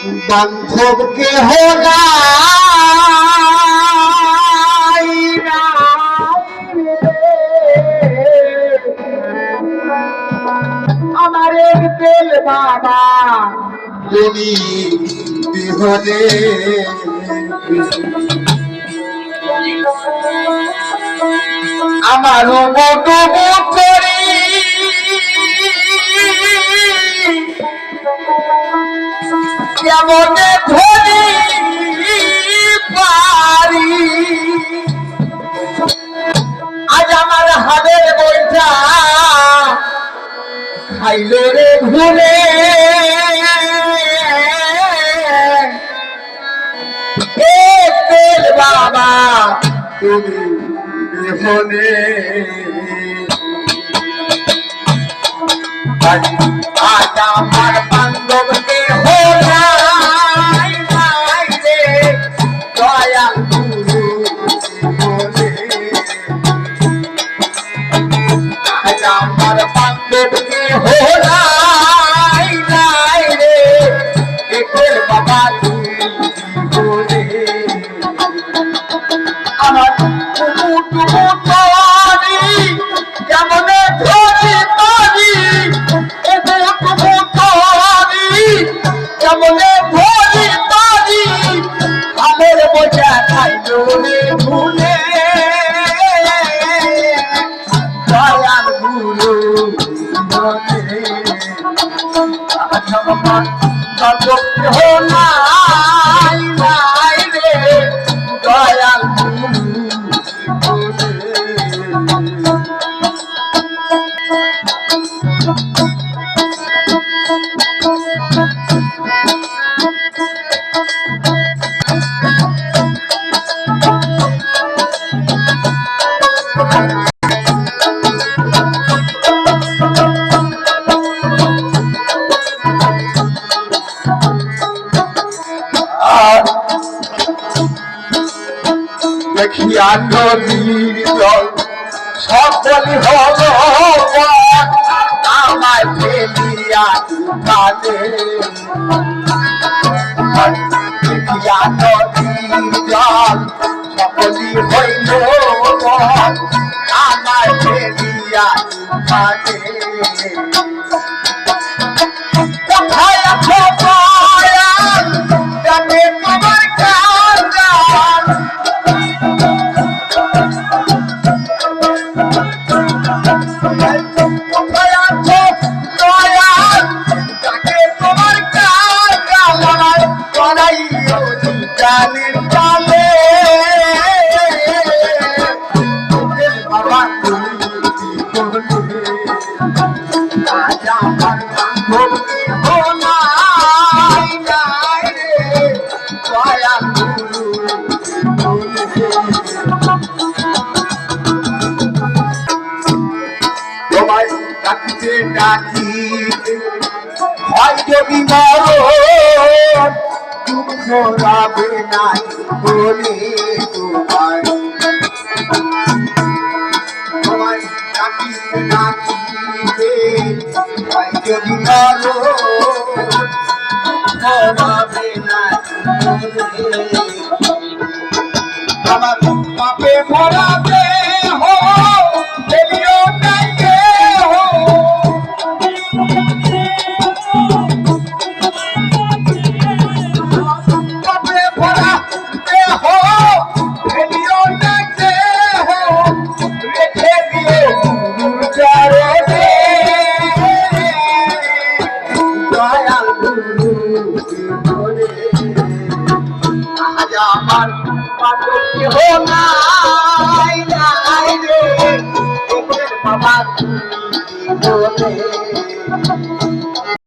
বান্ধব কেহ নাই, আমার এক তেল বাবা তুমি বিহনে আমার ডুবু করি কেমনে ধরি পারি আজ আমার হাতের বইটা খাইল রে ভুলে তেল বাবা তুমি বিহনে আজ আমার বান্ধবকে আমার বান্ধবকে হোলাই নাই রে একের বাবা তুমি বলে আমার কেমনে ধরি পারি কেমনে ধরি পারি আমার বোঝা খাইল রে ভুলে দয়াল গুরু নাই নাই রে দয়াল গুরু দেখিয়া নদীর জল সকলি হল আমায় ফেলিয়া কাঁদে দেখিয়া নদীর জল সকলি হইল আমায় ফেলিয়া কাঁদে কোথায় আছো দয়াল জানে তোমার কাজ জানের কালে বাবা আজ আমার বান্ধবকে হোলাই নাই রে দয়াল গুরু তোমায় ডাকিতে ডাকিতে হয় যদি মরণ দুঃখ রাবে নাই বলে তোমায় তোমায় ডাকিতে ডাকিতে হয় যদি মরণ দুঃখ রাবে নাই বলে আমার পাপে ভরাবে হো দেলিও ডাকে হো আমার বান্ধবকে হোলাই নাই রে বাবা তুমি বলে